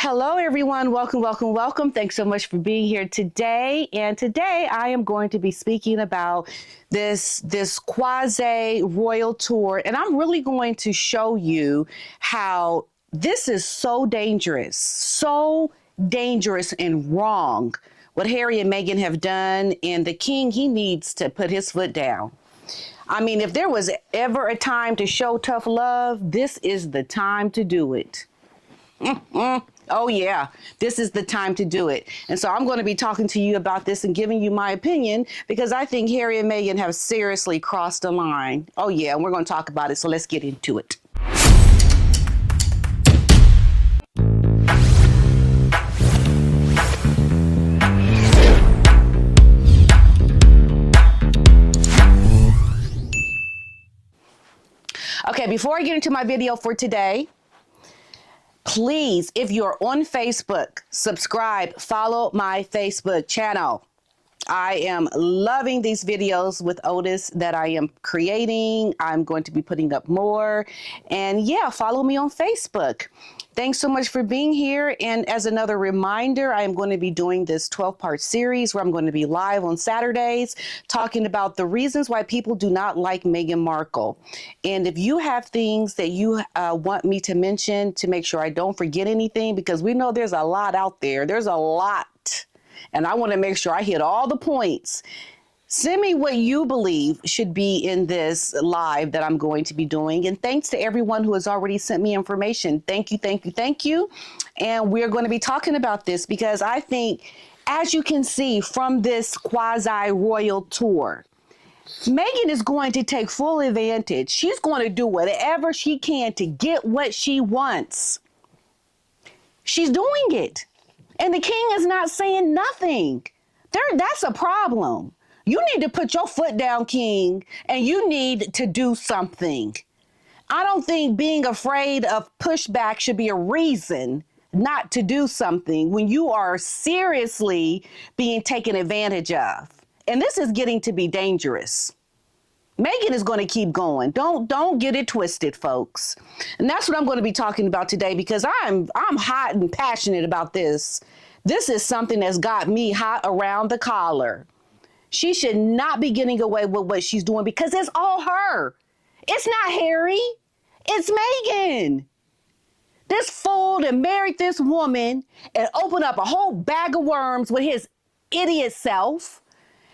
Hello, everyone. Welcome, welcome, welcome. Thanks so much for being here today. And today I am going to be speaking about this quasi royal tour. And I'm really going to show you how this is so dangerous and wrong. What Harry and Meghan have done, and the king, he needs to put his foot down. I mean, if there was ever a time to show tough love, this is the time to do it. Oh, yeah, this is the time to do it. And so I'm going to be talking to you about this and giving you my opinion because I think Harry and Meghan have seriously crossed the line. Oh, yeah, and we're going to talk about it. So let's get into it. Okay, before I get into my video for today, please, if you're on Facebook, subscribe, follow my Facebook channel. I am loving these videos with Otis that I am creating. I'm going to be putting up more. And yeah, follow me on Facebook. Thanks so much for being here. And as another reminder, I am going to be doing this 12-part series where I'm going to be live on Saturdays talking about the reasons why people do not like Meghan Markle. And if you have things that you want me to mention to make sure I don't forget anything, because we know there's a lot out there. There's a lot. And I want to make sure I hit all the points. Send me what you believe should be in this live that I'm going to be doing. And thanks to everyone who has already sent me information. Thank you, thank you, thank you. And we're going to be talking about this because I think, as you can see from this quasi-royal tour, Meghan is going to take full advantage. She's going to do whatever she can to get what she wants. She's doing it. And the king is not saying nothing. That's a problem. You need to put your foot down, king, and you need to do something. I don't think being afraid of pushback should be a reason not to do something when you are seriously being taken advantage of. And this is getting to be dangerous. Meghan is going to keep going. Don't get it twisted, folks. And that's what I'm going to be talking about today because I'm hot and passionate about this. This is something that's got me hot around the collar. She should not be getting away with what she's doing because it's all her. It's not Harry. It's Meghan. This fool that married this woman and opened up a whole bag of worms with his idiot self.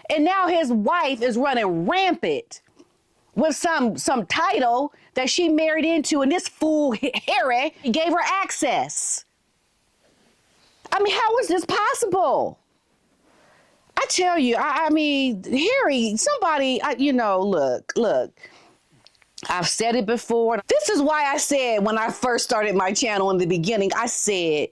And now his wife is running rampant with some title that she married into. And this fool, Harry, gave her access. I mean, how is this possible? I tell you, I mean, Harry, somebody, look, I've said it before. This is why I said when I first started my channel in the beginning, I said,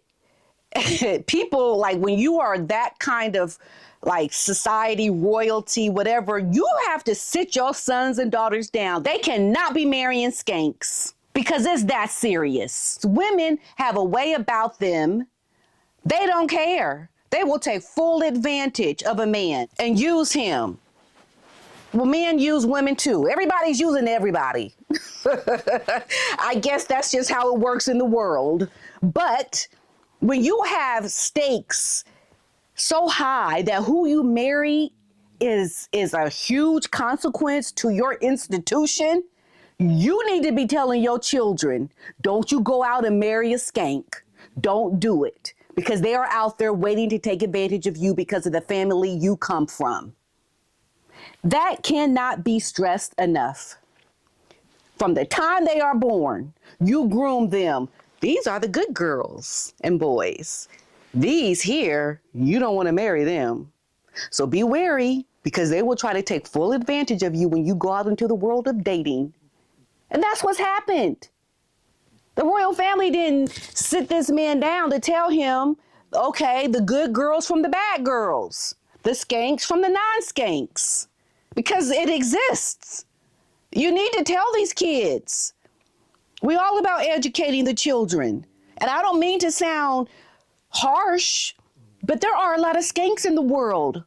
people, like when you are that kind of like society, royalty, whatever, you have to sit your sons and daughters down. They cannot be marrying skanks because it's that serious. Women have a way about them. They don't care. They will take full advantage of a man and use him. Well, men use women too. Everybody's using everybody. I guess that's just how it works in the world. But when you have stakes so high that who you marry is a huge consequence to your institution, you need to be telling your children, don't you go out and marry a skank. Don't do it. Because they are out there waiting to take advantage of you because of the family you come from. That cannot be stressed enough. From the time they are born, you groom them. These are the good girls and boys. These here, you don't want to marry them. So be wary because they will try to take full advantage of you when you go out into the world of dating. And that's what's happened. The royal family didn't sit this man down to tell him, okay, the good girls from the bad girls, the skanks from the non-skanks, because it exists. You need to tell these kids. We're all about educating the children. And I don't mean to sound harsh, but there are a lot of skanks in the world,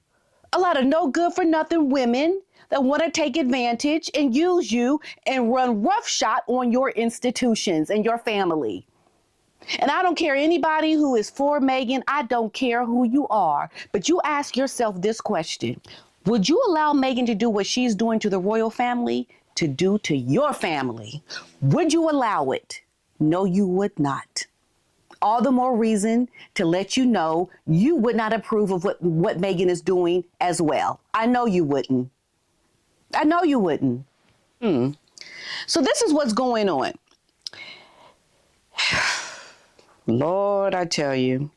a lot of no good for nothing women that want to take advantage and use you and run roughshod on your institutions and your family. And I don't care anybody who is for Meghan. I don't care who you are. But you ask yourself this question. Would you allow Meghan to do what she's doing to the royal family to do to your family? Would you allow it? No, you would not. All the more reason to let you know you would not approve of what Meghan is doing as well. I know you wouldn't. I know you wouldn't. So this is what's going on. Lord, I tell you.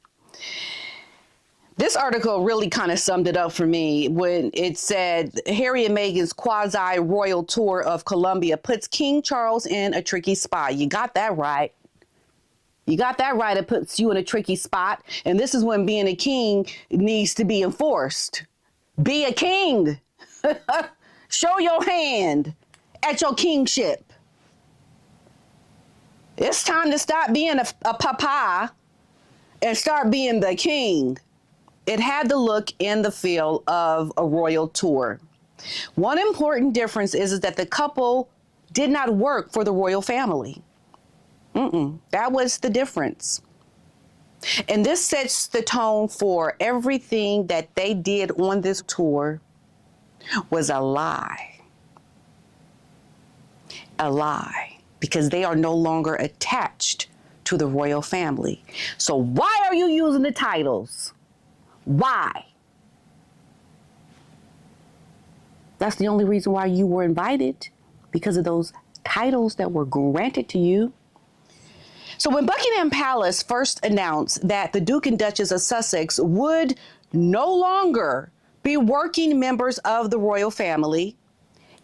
This article really kind of summed it up for me when it said Harry and Meghan's quasi-royal tour of Colombia puts King Charles in a tricky spot. You got that right. You got that right. It puts you in a tricky spot. And this is when being a king needs to be enforced. Be a king. Show your hand at your kingship. It's time to stop being a papa and start being the king. It had the look and the feel of a royal tour. One important difference is that the couple did not work for the royal family. That was the difference. And this sets the tone for everything that they did on this tour was a lie. A lie. Because they are no longer attached to the royal family. So why are you using the titles? Why? That's the only reason why you were invited, because of those titles that were granted to you. So when Buckingham Palace first announced that the Duke and Duchess of Sussex would no longer be working members of the royal family,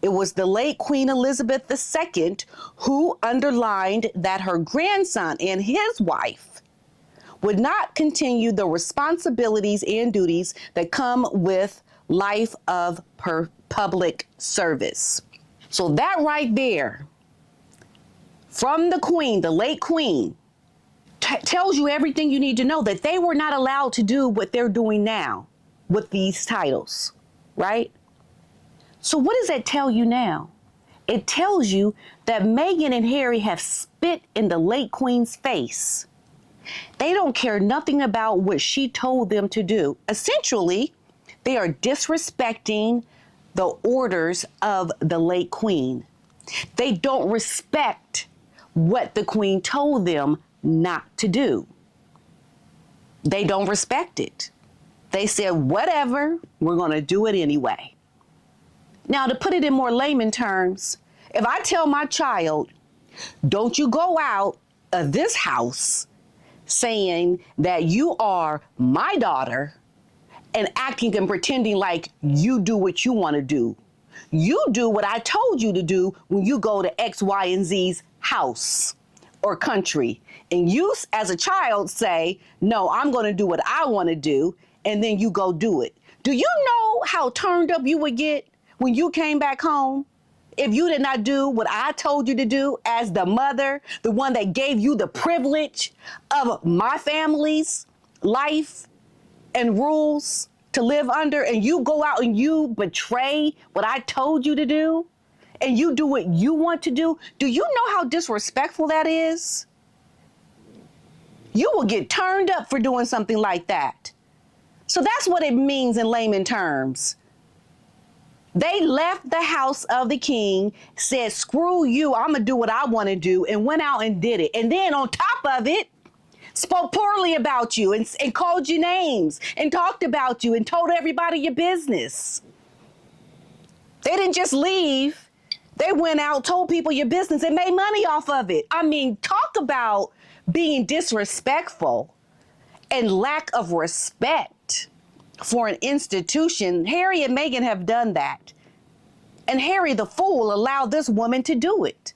it was the late Queen Elizabeth II who underlined that her grandson and his wife would not continue the responsibilities and duties that come with life of public service. So that right there, from the Queen, the late Queen, tells you everything you need to know, that they were not allowed to do what they're doing now with these titles, right? So what does that tell you now? It tells you that Meghan and Harry have spit in the late Queen's face. They don't care nothing about what she told them to do. Essentially, they are disrespecting the orders of the late Queen. They don't respect what the Queen told them not to do. They don't respect it. They said, whatever, we're going to do it anyway. Now, to put it in more layman terms, if I tell my child, don't you go out of this house saying that you are my daughter and acting and pretending like you do what you want to do. You do what I told you to do when you go to X, Y, and Z's house or country. And you, as a child, say, no, I'm going to do what I want to do. And then you go do it. Do you know how turned up you would get when you came back home if you did not do what I told you to do as the mother, the one that gave you the privilege of my family's life and rules to live under, and you go out and you betray what I told you to do, and you do what you want to do? Do you know how disrespectful that is? You will get turned up for doing something like that. So that's what it means in layman terms. They left the house of the king, said, screw you, I'm going to do what I want to do, and went out and did it. And then on top of it, spoke poorly about you and called you names and talked about you and told everybody your business. They didn't just leave. They went out, told people your business, and made money off of it. I mean, talk about being disrespectful and lack of respect for an institution. Harry and Meghan have done that. And Harry, the fool, allowed this woman to do it.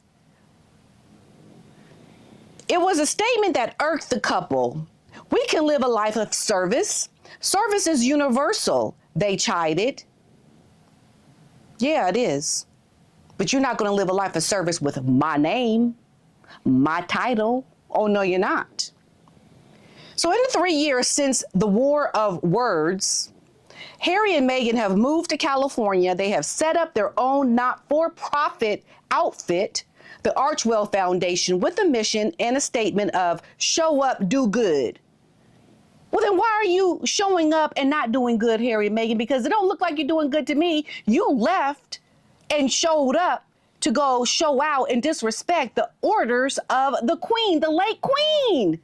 It was a statement that irked the couple. We can live a life of service. Service is universal, they chided. Yeah, it is. But you're not going to live a life of service with my name, my title. Oh, no, you're not. So in the 3 years since the War of Words, Harry and Meghan have moved to California. They have set up their own not-for-profit outfit the Archwell Foundation with a mission and a statement of show up, do good. Well, then why are you showing up and not doing good, Harry and Meghan? Because it don't look like you're doing good to me. You left and showed up to go show out and disrespect the orders of the Queen, the late Queen.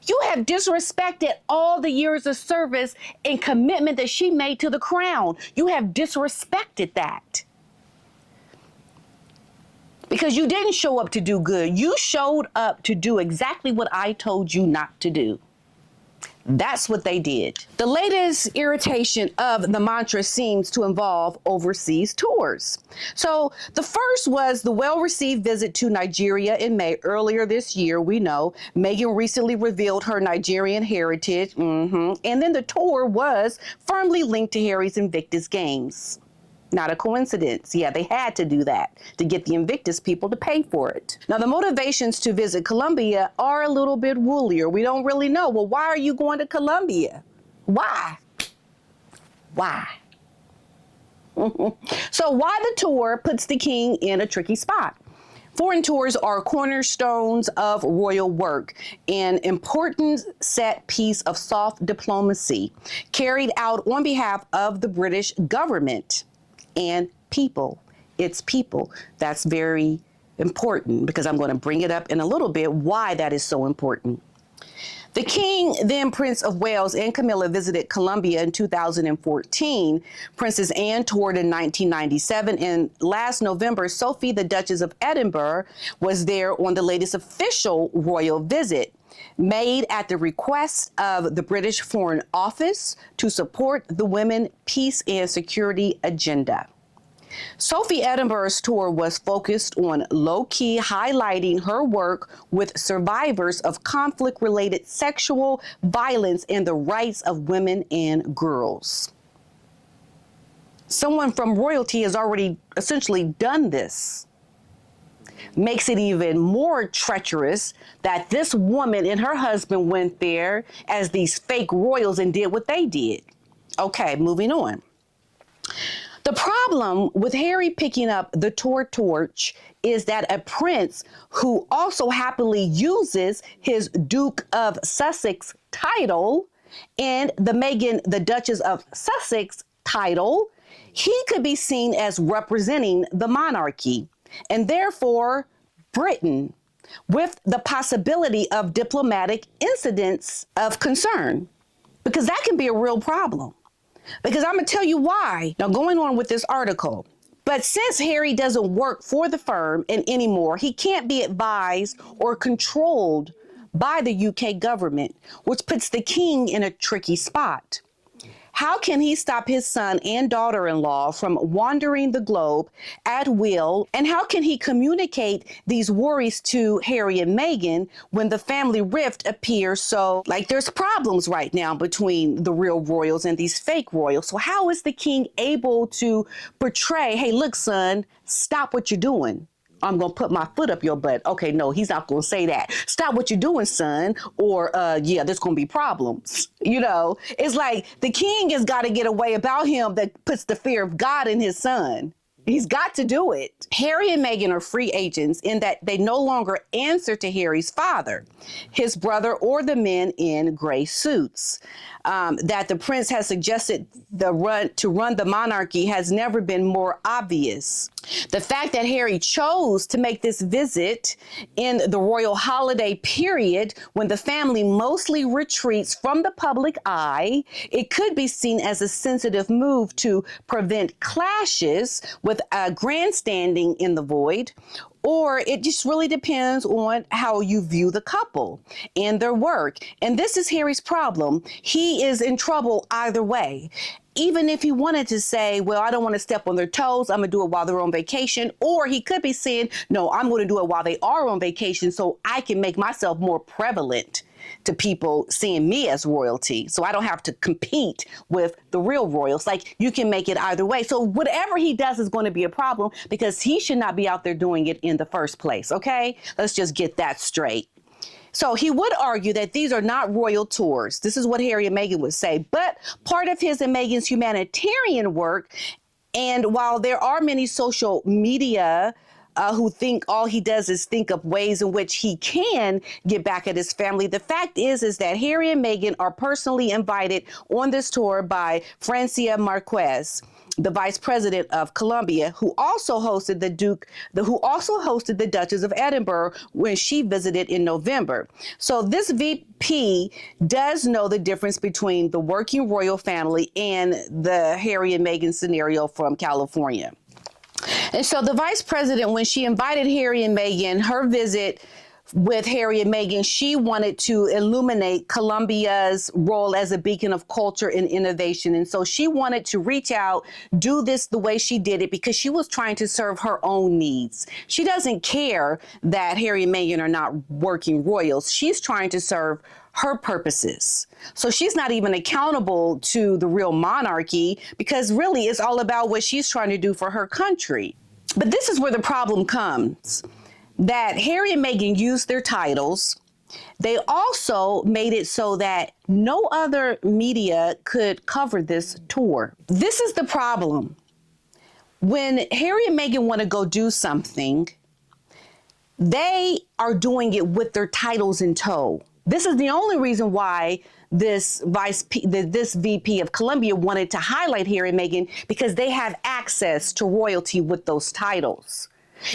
You have disrespected all the years of service and commitment that she made to the crown. You have disrespected that. Because you didn't show up to do good. You showed up to do exactly what I told you not to do. That's what they did. The latest irritation of the mantra seems to involve overseas tours. So the first was the well-received visit to Nigeria in May. Earlier this year, we know Meghan recently revealed her Nigerian heritage. And then the tour was firmly linked to Harry's Invictus Games. Not a coincidence. Yeah, they had to do that to get the Invictus people to pay for it. Now, the motivations to visit Colombia are a little bit woolier. We don't really know. Well, why are you going to Colombia? Why? Why? So why the tour puts the king in a tricky spot? Foreign tours are cornerstones of royal work, an important set piece of soft diplomacy carried out on behalf of the British government. And people, it's people. That's very important because I'm going to bring it up in a little bit why that is so important. The King, then Prince of Wales, and Camilla visited Colombia in 2014. Princess Anne toured in 1997. And last November, Sophie, the Duchess of Edinburgh, was there on the latest official royal visit, made at the request of the British Foreign Office to support the women, peace, and security agenda. Sophie Edinburgh's tour was focused on low-key highlighting her work with survivors of conflict-related sexual violence and the rights of women and girls. Someone from royalty has already essentially done this. Makes it even more treacherous that this woman and her husband went there as these fake royals and did what they did. Okay, moving on. The problem with Harry picking up the tour torch is that a prince who also happily uses his Duke of Sussex title and the Meghan, the Duchess of Sussex title, he could be seen as representing the monarchy and therefore Britain, with the possibility of diplomatic incidents of concern, because that can be a real problem. Because I'm going to tell you why. Now, going on with this article. But since Harry doesn't work for the firm anymore, he can't be advised or controlled by the UK government, which puts the king in a tricky spot. How can he stop his son and daughter-in-law from wandering the globe at will? And how can he communicate these worries to Harry and Meghan when the family rift appears so like there's problems right now between the real royals and these fake royals? So how is the king able to portray, hey, look, son, stop what you're doing? I'm going to put my foot up your butt. Okay, no, he's not going to say that. Stop what you're doing, son. Or, yeah, there's going to be problems. You know, it's like the king has got to get a way about him that puts the fear of God in his son. He's got to do it. Harry and Meghan are free agents in that they no longer answer to Harry's father, his brother, or the men in gray suits. That the prince has suggested to run the monarchy has never been more obvious. The fact that Harry chose to make this visit in the royal holiday period when the family mostly retreats from the public eye, it could be seen as a sensitive move to prevent clashes with grandstanding in the void, or it just really depends on how you view the couple and their work. And this is Harry's problem. He is in trouble either way. Even if he wanted to say, well, I don't want to step on their toes, I'm going to do it while they're on vacation. Or he could be saying, no, I'm going to do it while they are on vacation so I can make myself more prevalent to people seeing me as royalty, so I don't have to compete with the real royals. Like, you can make it either way. So whatever he does is going to be a problem because he should not be out there doing it in the first place. Okay, let's just get that straight. So he would argue that these are not royal tours. This is what Harry and Meghan would say, but part of his and Meghan's humanitarian work. And while there are many social media who think all he does is think of ways in which he can get back at his family. The fact is that Harry and Meghan are personally invited on this tour by Francia Marquez, the vice president of Colombia, who also hosted the Duchess of Edinburgh when she visited in November. So this VP does know the difference between the working royal family and the Harry and Meghan scenario from California. And so the vice president, when she invited Harry and Meghan, her visit with Harry and Meghan, she wanted to illuminate Colombia's role as a beacon of culture and innovation. And so she wanted to reach out, do this the way she did it, because she was trying to serve her own needs. She doesn't care that Harry and Meghan are not working royals. She's trying to serve her purposes. So she's not even accountable to the real monarchy, because really it's all about what she's trying to do for her country. But this is where the problem comes. That Harry and Meghan used their titles. They also made it so that no other media could cover this tour. This is the problem. When Harry and Meghan want to go do something, they are doing it with their titles in tow. This is the only reason why this VP of Colombia wanted to highlight Harry and Meghan, because they have access to royalty with those titles.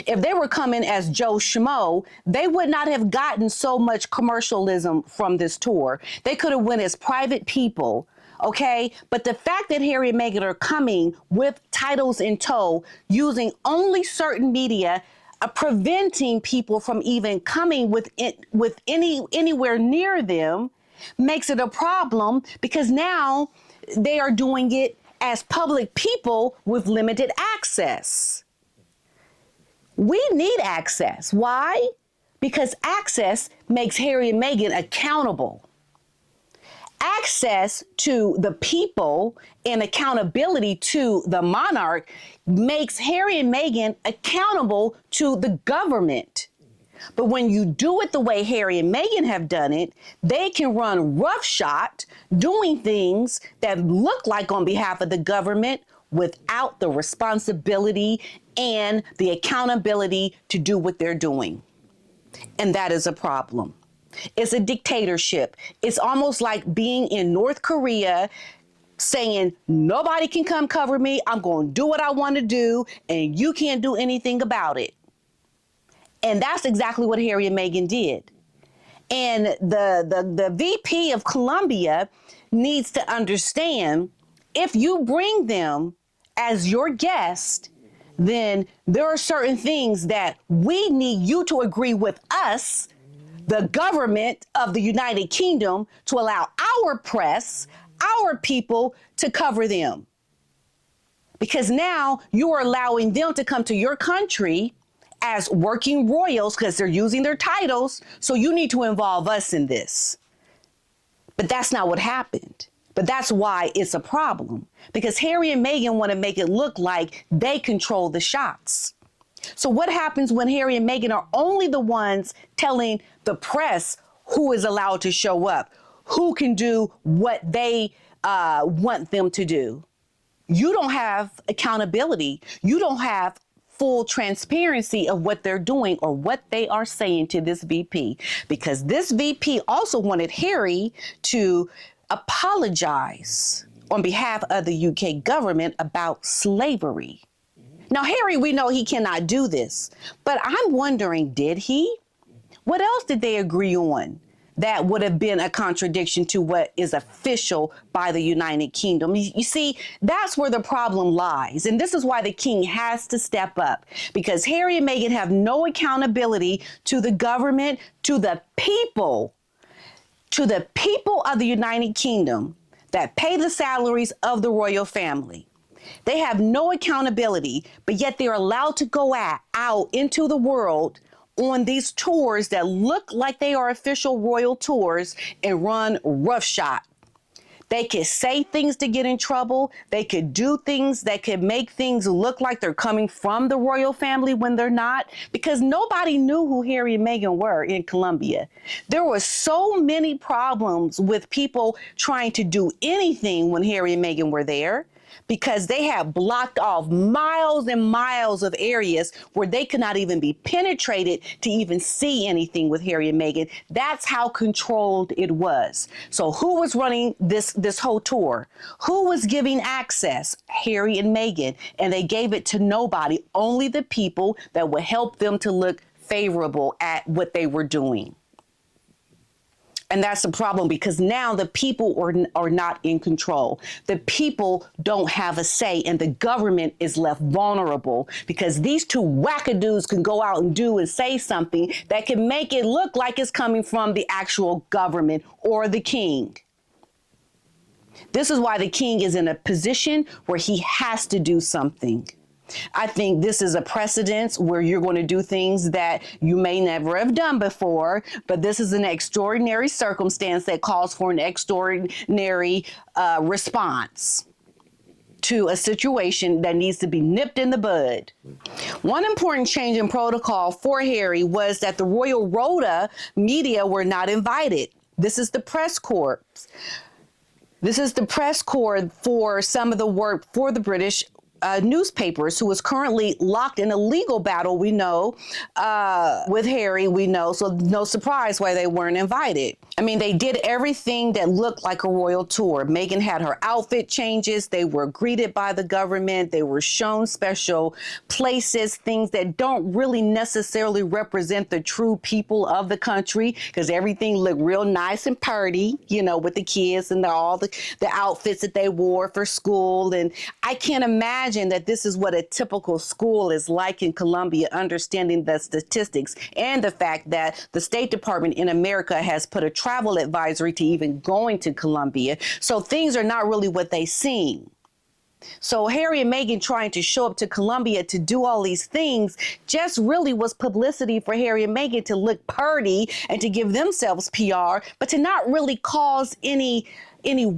If they were coming as Joe Schmo, they would not have gotten so much commercialism from this tour. They could have went as private people, okay? But the fact that Harry and Meghan are coming with titles in tow, using only certain media, preventing people from even coming with anywhere near them, makes it a problem, because now they are doing it as public people with limited access. We need access. Why? Because access makes Harry and Meghan accountable. Access to the people and accountability to the monarch makes Harry and Meghan accountable to the government. But when you do it the way Harry and Meghan have done it, they can run roughshod, doing things that look like on behalf of the government without the responsibility and the accountability to do what they're doing. And that is a problem. It's a dictatorship. It's almost like being in North Korea saying, nobody can come cover me. I'm going to do what I want to do, and you can't do anything about it. And that's exactly what Harry and Meghan did. And the VP of Colombia needs to understand, if you bring them as your guest, then there are certain things that we need you to agree with us, the government of the United Kingdom, to allow our press, our people to cover them. Because now you are allowing them to come to your country as working royals because they're using their titles. So you need to involve us in this. But that's not what happened. But that's why it's a problem, because Harry and Meghan want to make it look like they control the shots. So what happens when Harry and Meghan are only the ones telling the press who is allowed to show up, who can do what they want them to do? You don't have accountability. You don't have full transparency of what they're doing or what they are saying to this VP, because this VP also wanted Harry to apologize on behalf of the UK government about slavery. Now, Harry, we know he cannot do this, but I'm wondering, did he? What else did they agree on that would have been a contradiction to what is official by the United Kingdom? You see, that's where the problem lies. And this is why the king has to step up, because Harry and Meghan have no accountability to the government, to the people of the United Kingdom that pay the salaries of the royal family. They have no accountability, but yet they're allowed to go out into the world on these tours that look like they are official royal tours and run roughshod. They could say things to get in trouble. They could do things that could make things look like they're coming from the royal family when they're not, because nobody knew who Harry and Meghan were in Colombia. There were so many problems with people trying to do anything when Harry and Meghan were there. because they had blocked off miles and miles of areas where they could not even be penetrated to even see anything with Harry and Meghan. That's how controlled it was. So who was running this whole tour? Who was giving access? Harry and Meghan. And they gave it to nobody, only the people that would help them to look favorable at what they were doing. And that's the problem, because now the people are not in control. The people don't have a say, and the government is left vulnerable because these two wackadoos can go out and do and say something that can make it look like it's coming from the actual government or the king. This is why the king is in a position where he has to do something. I think this is a precedent where you're going to do things that you may never have done before, but this is an extraordinary circumstance that calls for an extraordinary response to a situation that needs to be nipped in the bud. One important change in protocol for Harry was that the Royal Rota media were not invited. This is the press corps. This is the press corps for some of the work for the British newspapers, who is currently locked in a legal battle, we know, with Harry, we know. So no surprise why they weren't invited. I mean, they did everything that looked like a royal tour. Meghan had her outfit changes. They were greeted by the government. They were shown special places, things that don't really necessarily represent the true people of the country, because everything looked real nice and pretty, you know, with the kids and all the outfits that they wore for school. And I can't imagine that this is what a typical school is like in Colombia, understanding the statistics and the fact that the State Department in America has put a travel advisory to even going to Colombia. So things are not really what they seem. So Harry and Meghan trying to show up to Colombia to do all these things just really was publicity for Harry and Meghan to look pretty and to give themselves PR, but to not really cause any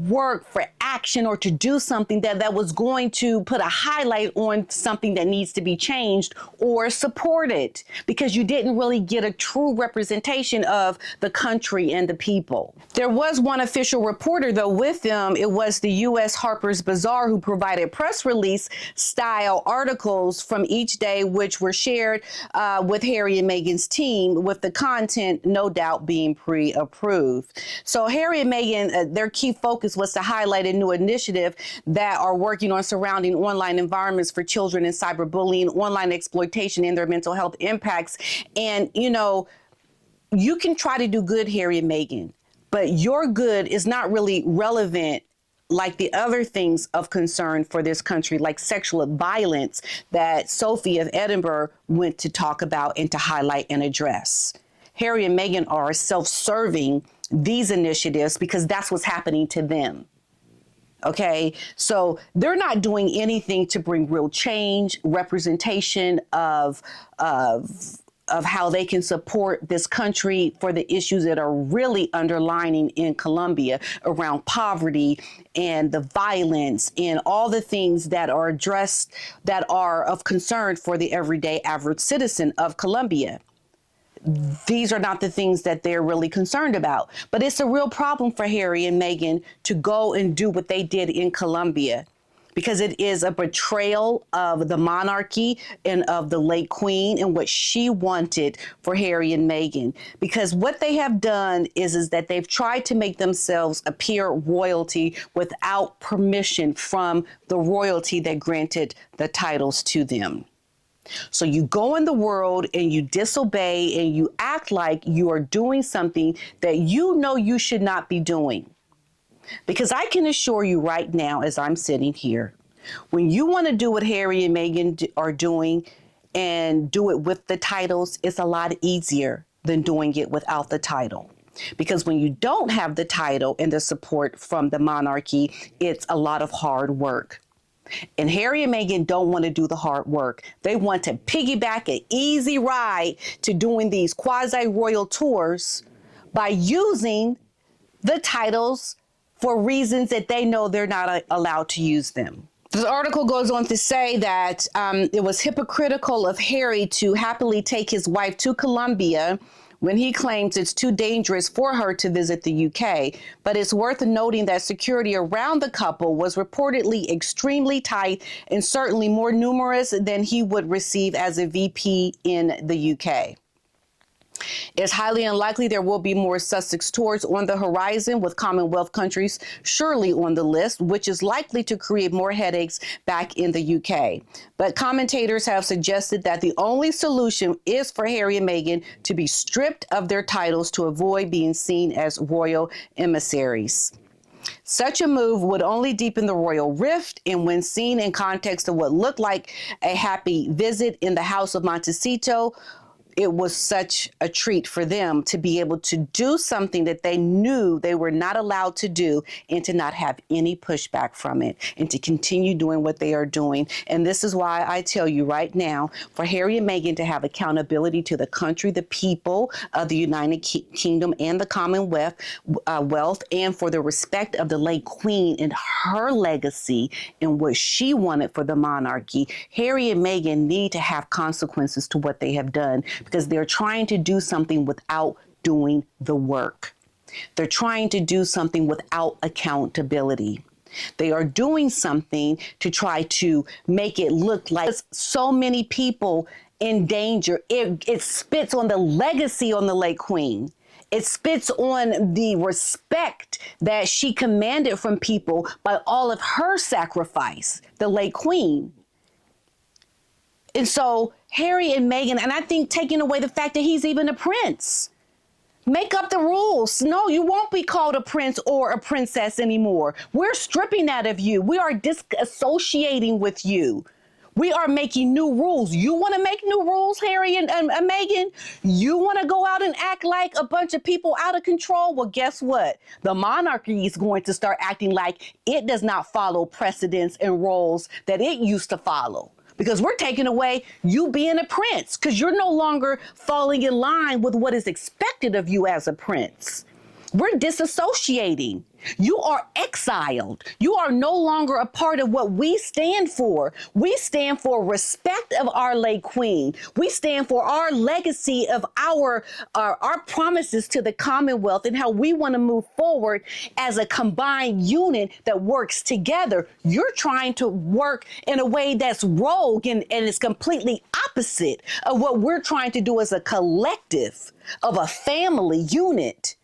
work for action or to do something that was going to put a highlight on something that needs to be changed or supported, because you didn't really get a true representation of the country and the people. There was one official reporter, though, with them. It was the U.S. Harper's Bazaar, who provided press release style articles from each day, which were shared with Harry and Meghan's team, with the content no doubt being pre-approved. So Harry and Meghan, their key focus was to highlight a new initiative that are working on surrounding online environments for children and cyberbullying, online exploitation, and their mental health impacts. And, you know, you can try to do good, Harry and Meghan, but your good is not really relevant like the other things of concern for this country, like sexual violence that Sophie of Edinburgh went to talk about and to highlight and address. Harry and Meghan are self-serving these initiatives because that's what's happening to them. Okay, so they're not doing anything to bring real change, representation of how they can support this country for the issues that are really underlining in Colombia around poverty and the violence and all the things that are addressed that are of concern for the everyday average citizen of Colombia. These are not the things that they're really concerned about. But it's a real problem for Harry and Meghan to go and do what they did in Colombia, because it is a betrayal of the monarchy and of the late queen and what she wanted for Harry and Meghan. Because what they have done is that they've tried to make themselves appear royalty without permission from the royalty that granted the titles to them. So you go in the world and you disobey and you act like you are doing something that you know you should not be doing. Because I can assure you right now, as I'm sitting here, when you want to do what Harry and Meghan are doing and do it with the titles, it's a lot easier than doing it without the title. Because when you don't have the title and the support from the monarchy, it's a lot of hard work. And Harry and Meghan don't want to do the hard work. They want to piggyback an easy ride to doing these quasi-royal tours by using the titles for reasons that they know they're not allowed to use them. This article goes on to say that it was hypocritical of Harry to happily take his wife to Colombia when he claims it's too dangerous for her to visit the UK. But it's worth noting that security around the couple was reportedly extremely tight and certainly more numerous than he would receive as a VP in the UK. It's highly unlikely there will be more Sussex tours on the horizon, with Commonwealth countries surely on the list, which is likely to create more headaches back in the UK. But commentators have suggested that the only solution is for Harry and Meghan to be stripped of their titles to avoid being seen as royal emissaries. Such a move would only deepen the royal rift, and when seen in context of what looked like a happy visit in the House of Montecito, it was such a treat for them to be able to do something that they knew they were not allowed to do and to not have any pushback from it and to continue doing what they are doing. And this is why I tell you right now, for Harry and Meghan to have accountability to the country, the people of the United Kingdom and the Commonwealth, and for the respect of the late Queen and her legacy and what she wanted for the monarchy, Harry and Meghan need to have consequences to what they have done, because they're trying to do something without doing the work. They're trying to do something without accountability. They are doing something to try to make it look like so many people in danger. It spits on the legacy on the late Queen. It spits on the respect that she commanded from people by all of her sacrifice, the late Queen. And so Harry and Meghan, and I think taking away the fact that he's even a prince. Make up the rules. No, you won't be called a prince or a princess anymore. We're stripping that of you. We are disassociating with you. We are making new rules. You want to make new rules, Harry and Meghan? You want to go out and act like a bunch of people out of control? Well, guess what? The monarchy is going to start acting like it does not follow precedents and roles that it used to follow. Because we're taking away you being a prince, because you're no longer falling in line with what is expected of you as a prince. We're disassociating. You are exiled. You are no longer a part of what we stand for. We stand for respect of our late Queen. We stand for our legacy of our promises to the Commonwealth and how we want to move forward as a combined unit that works together. You're trying to work in a way that's rogue and is completely opposite of what we're trying to do as a collective of a family unit.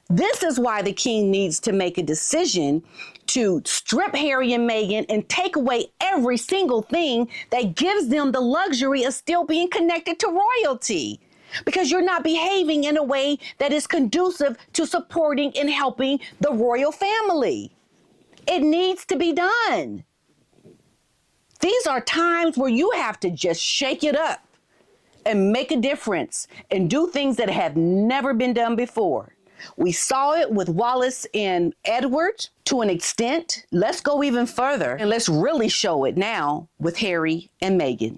This is why the king needs to make a decision to strip Harry and Meghan and take away every single thing that gives them the luxury of still being connected to royalty. Because you're not behaving in a way that is conducive to supporting and helping the royal family. It needs to be done. These are times where you have to just shake it up and make a difference and do things that have never been done before. We saw it with Wallace and Edward to an extent. Let's go even further and let's really show it now with Harry and Meghan.